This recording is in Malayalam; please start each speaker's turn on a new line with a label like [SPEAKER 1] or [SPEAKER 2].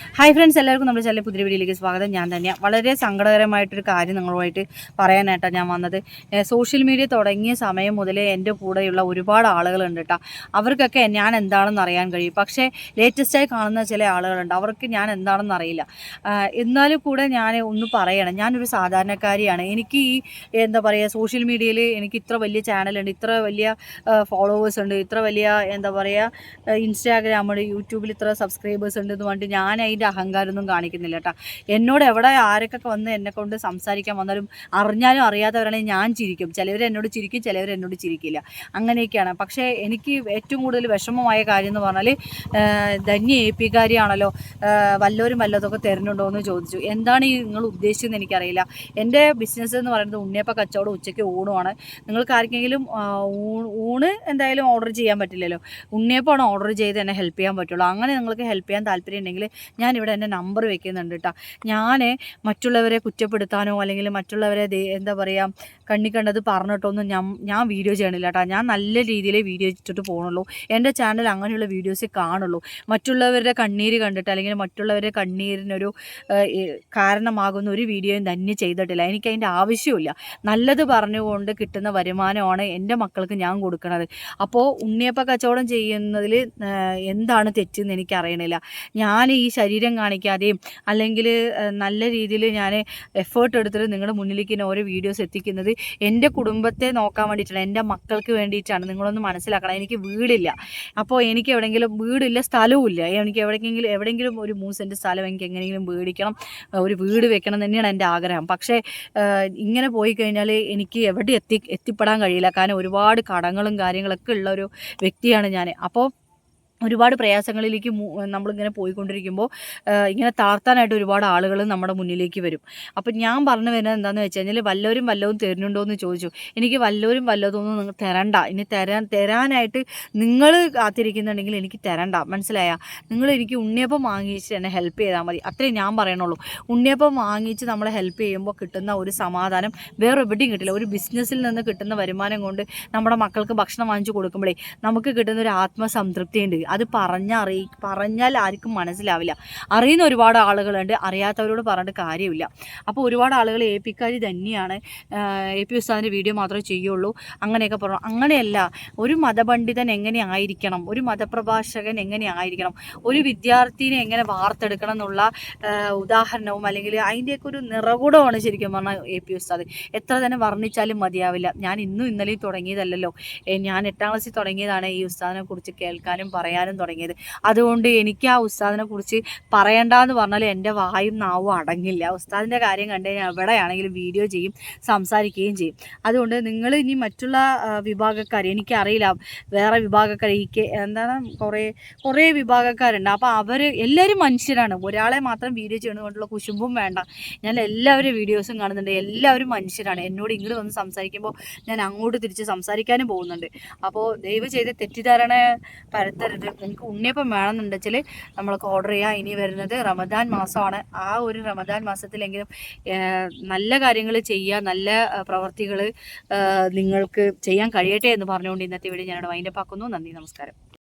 [SPEAKER 1] ഹായ് ഫ്രണ്ട്സ്, എല്ലാവർക്കും നമ്മുടെ ചാനലിൽ പുതിയ വീഡിയോയിലേക്ക് സ്വാഗതം. ഞാൻ തന്നെയാണ്. വളരെ സങ്കടകരമായിട്ടൊരു കാര്യം നിങ്ങളുമായിട്ട് പറയാനായിട്ടാണ് ഞാൻ വന്നത്. സോഷ്യൽ മീഡിയ തുടങ്ങിയ സമയം മുതലേ എൻ്റെ കൂടെയുള്ള ഒരുപാട് ആളുകളുണ്ട് കേട്ടോ. അവർക്കൊക്കെ ഞാൻ എന്താണെന്ന് അറിയാൻ കഴിയും. പക്ഷേ ലേറ്റസ്റ്റായി കാണുന്ന ചില ആളുകളുണ്ട്, അവർക്ക് ഞാൻ എന്താണെന്ന് അറിയില്ല. എന്നാലും കൂടെ ഞാൻ ഒന്ന് പറയണം, ഞാനൊരു സാധാരണക്കാരിയാണ്. എനിക്ക് ഈ എന്താ പറയുക, സോഷ്യൽ മീഡിയയിൽ എനിക്ക് ഇത്ര വലിയ ചാനലുണ്ട്, ഇത്ര വലിയ ഫോളോവേഴ്സ് ഉണ്ട്, ഇത്ര വലിയ എന്താ പറയുക ഇൻസ്റ്റാഗ്രാമിൽ യൂട്യൂബിൽ ഇത്ര സബ്സ്ക്രൈബേഴ്സ് ഉണ്ട് എന്ന് പറഞ്ഞിട്ട് ഞാൻ അതിൻ്റെ അഹങ്കാരമൊന്നും കാണിക്കുന്നില്ല കേട്ടോ. എന്നോട് എവിടെ ആരൊക്കെ വന്ന് എന്നെ കൊണ്ട് സംസാരിക്കാൻ വന്നാലും അറിഞ്ഞാലും അറിയാത്തവരാണെങ്കിൽ ഞാൻ ചിരിക്കും. ചിലവർ എന്നോട് ചിരിക്കും, ചിലവർ എന്നോട് ചിരിക്കില്ല. അങ്ങനെയൊക്കെയാണ്. പക്ഷേ എനിക്ക് ഏറ്റവും കൂടുതൽ വിഷമമായ കാര്യം എന്ന് പറഞ്ഞാൽ, ധന്യ AP കാരിയാണല്ലോ, വല്ലതൊക്കെ തരുന്നുണ്ടോ എന്ന് ചോദിച്ചു. എന്താണ് ഈ നിങ്ങൾ ഉദ്ദേശിച്ചതെന്ന് എനിക്കറിയില്ല. എൻ്റെ ബിസിനസ് എന്ന് പറയുന്നത് ഉണ്ണിയപ്പ കച്ചവടം, ഉച്ചയ്ക്ക് ഊണുമാണ്. നിങ്ങൾക്ക് ആർക്കെങ്കിലും ഊണ് എന്തായാലും ഓർഡർ ചെയ്യാൻ പറ്റില്ലല്ലോ, ഉണ്ണിയപ്പമാണ് ഓർഡർ ചെയ്ത് എന്നെ ഹെൽപ്പ് ചെയ്യാൻ പറ്റുള്ളൂ. അങ്ങനെ നിങ്ങൾക്ക് ഹെൽപ്പ് ചെയ്യാൻ താല്പര്യം ഉണ്ടെങ്കിൽ ഞാനിവിടെ എൻ്റെ നമ്പർ വെക്കുന്നുണ്ട് കേട്ടോ. ഞാൻ മറ്റുള്ളവരെ കുറ്റപ്പെടുത്താനോ അല്ലെങ്കിൽ മറ്റുള്ളവരെ എന്താ പറയുക കണ്ണിക്കണ്ടത് പറഞ്ഞിട്ടൊന്നും ഞാൻ വീഡിയോ ചെയ്യണില്ല കേട്ടോ. ഞാൻ നല്ല രീതിയിൽ വീഡിയോ ഇട്ടിട്ട് പോകണുള്ളൂ. എൻ്റെ ചാനൽ അങ്ങനെയുള്ള വീഡിയോസേ കാണുള്ളൂ. മറ്റുള്ളവരുടെ കണ്ണീര് കണ്ടിട്ട് അല്ലെങ്കിൽ മറ്റുള്ളവരുടെ കണ്ണീരിനൊരു കാരണമാകുന്ന ഒരു വീഡിയോയും തന്നെ ചെയ്തിട്ടില്ല. എനിക്കതിൻ്റെ ആവശ്യമില്ല. നല്ലത് പറഞ്ഞുകൊണ്ട് കിട്ടുന്ന വരുമാനമാണ് എൻ്റെ മക്കൾക്ക് ഞാൻ കൊടുക്കുന്നത്. അപ്പോൾ ഉണ്ണിയപ്പ കച്ചവടം ചെയ്യുന്നതിൽ എന്താണ് തെറ്റെന്ന് എനിക്കറിയണില്ല. ഞാൻ ഈ ശരീരം കാണിക്കാതെയും അല്ലെങ്കിൽ നല്ല രീതിയിൽ ഞാൻ എഫേർട്ട് എടുത്തിട്ട് നിങ്ങളുടെ മുന്നിലേക്ക് ഓരോ വീഡിയോസ് എത്തിക്കുന്നത് എൻ്റെ കുടുംബത്തെ നോക്കാൻ വേണ്ടിയിട്ടാണ്, എൻ്റെ മക്കൾക്ക് വേണ്ടിയിട്ടാണ്. നിങ്ങളൊന്ന് മനസ്സിലാക്കണം. എനിക്ക് വീടില്ല. അപ്പോൾ എനിക്ക് എവിടെയെങ്കിലും വീടില്ല, സ്ഥലവും ഇല്ല. എനിക്ക് എവിടെയെങ്കിലും ഒരു 3 സെൻറ്റ് സ്ഥലം എനിക്ക് എങ്ങനെയെങ്കിലും മേടിക്കണം, ഒരു വീട് വെക്കണം തന്നെയാണ് എൻ്റെ ആഗ്രഹം. പക്ഷേ ഇങ്ങനെ പോയി കഴിഞ്ഞാൽ എനിക്ക് എവിടെ എത്തിപ്പെടാൻ കഴിയില്ല. കാരണം ഒരുപാട് കടങ്ങളും കാര്യങ്ങളൊക്കെ ഉള്ള ഒരു വ്യക്തിയാണ് ഞാൻ. അപ്പോൾ ഒരുപാട് പ്രയാസങ്ങളിലേക്ക് നമ്മളിങ്ങനെ പോയിക്കൊണ്ടിരിക്കുമ്പോൾ ഇങ്ങനെ താഴ്ത്താനായിട്ട് ഒരുപാട് ആളുകൾ നമ്മുടെ മുന്നിലേക്ക് വരും. അപ്പം ഞാൻ പറഞ്ഞു വരുന്നത് എന്താണെന്ന് വെച്ച് കഴിഞ്ഞാൽ, വല്ലതും തരുന്നുണ്ടോ എന്ന് ചോദിച്ചു. എനിക്ക് വല്ലതൊന്നും നിങ്ങൾ തരണ്ട. ഇനി തരാനായിട്ട് നിങ്ങൾ കാത്തിരിക്കുന്നുണ്ടെങ്കിൽ എനിക്ക് തരണ്ട, മനസ്സിലായ? നിങ്ങൾ എനിക്ക് ഉണ്ണിയപ്പം വാങ്ങിച്ച് എന്നെ ഹെൽപ്പ് ചെയ്താൽ മതി, അത്രയും ഞാൻ പറയണുള്ളൂ. ഉണ്ണിയപ്പം വാങ്ങിച്ച് നമ്മളെ ഹെൽപ്പ് ചെയ്യുമ്പോൾ കിട്ടുന്ന ഒരു സമാധാനം വേറെ എവിടെയും കിട്ടില്ല. ഒരു ബിസിനസ്സിൽ നിന്ന് കിട്ടുന്ന വരുമാനം കൊണ്ട് നമ്മുടെ മക്കൾക്ക് ഭക്ഷണം വാങ്ങിച്ച് കൊടുക്കുമ്പോഴേ നമുക്ക് കിട്ടുന്ന ഒരു ആത്മസംതൃപ്തി ഉണ്ട്. അത് പറഞ്ഞാൽ ആർക്കും മനസ്സിലാവില്ല. അറിയുന്ന ഒരുപാട് ആളുകളുണ്ട്, അറിയാത്തവരോട് പറഞ്ഞിട്ട് കാര്യമില്ല. അപ്പോൾ ഒരുപാട് ആളുകൾ AP കാരി തന്നെയാണ്, AP ഉസ്താദിൻ്റെ വീഡിയോ മാത്രമേ ചെയ്യുള്ളൂ അങ്ങനെയൊക്കെ പറഞ്ഞു. അങ്ങനെയല്ല. ഒരു മതപണ്ഡിതൻ എങ്ങനെ ആയിരിക്കണം, ഒരു മതപ്രഭാഷകൻ എങ്ങനെ ആയിരിക്കണം, ഒരു വിദ്യാർത്ഥിനെ എങ്ങനെ വാർത്തെടുക്കണം എന്നുള്ള ഉദാഹരണവും അല്ലെങ്കിൽ അതിൻ്റെയൊക്കെ ഒരു നിറകൂടമാണ് ശരിക്കും പറഞ്ഞാൽ AP ഉസ്താദ്. എത്ര തന്നെ വർണ്ണിച്ചാലും മതിയാവില്ല. ഞാൻ ഇന്നും ഇന്നലെയും തുടങ്ങിയതല്ലല്ലോ. ഞാൻ 8ാം ക്ലാസ്സിൽ തുടങ്ങിയതാണ് ഈ ഉസ്താദിനെ കുറിച്ച് കേൾക്കാനും പറയാനും തുടങ്ങിയത്. അതുകൊണ്ട് എനിക്ക് ആ ഉസ്താദിനെ കുറിച്ച് പറയണ്ടെന്ന് പറഞ്ഞാൽ എൻ്റെ വായും നാവും അടങ്ങില്ല. ഉസ്താദിൻ്റെ കാര്യം കണ്ടു കഴിഞ്ഞാൽ എവിടെയാണെങ്കിലും വീഡിയോ ചെയ്യും, സംസാരിക്കുകയും ചെയ്യും. അതുകൊണ്ട് നിങ്ങൾ ഇനി മറ്റുള്ള വിഭാഗക്കാർ, എനിക്കറിയില്ല വേറെ വിഭാഗക്കാർ, എന്താണ് കുറേ വിഭാഗക്കാരുണ്ട്. അപ്പോൾ അവർ എല്ലാവരും മനുഷ്യരാണ്. ഒരാളെ മാത്രം വീഡിയോ ചെയ്യുന്നതുകൊണ്ടുള്ള കുശുമ്പും വേണ്ട. ഞാൻ എല്ലാവരും വീഡിയോസും കാണുന്നുണ്ട്. എല്ലാവരും മനുഷ്യരാണ്. എന്നോട് ഇങ്ങോട്ട് വന്ന് സംസാരിക്കുമ്പോൾ ഞാൻ അങ്ങോട്ട് തിരിച്ച് സംസാരിക്കാനും പോകുന്നുണ്ട്. അപ്പോൾ ദയവ് ചെയ്ത് തെറ്റിദ്ധാരണ പരത്തരുത്. നിങ്ങൾക്ക് ഉണ്ണിയപ്പം വേണമെന്നുണ്ടെങ്കിൽ നമ്മൾക്ക് ഓർഡർ ചെയ്യാം. ഇനി വരുന്നത് റമദാൻ മാസമാണ്. ആ ഒരു റമദാൻ മാസത്തിലെങ്കിലും നല്ല കാര്യങ്ങൾ ചെയ്യുക, നല്ല പ്രവർത്തികൾ നിങ്ങൾക്ക് ചെയ്യാൻ കഴിയട്ടെ എന്ന് പറഞ്ഞുകൊണ്ട് ഇന്നത്തെ വീഡിയോ ഞാനിവിടെ വൈൻഡപ്പ് ആക്കുന്നു. നന്ദി, നമസ്കാരം.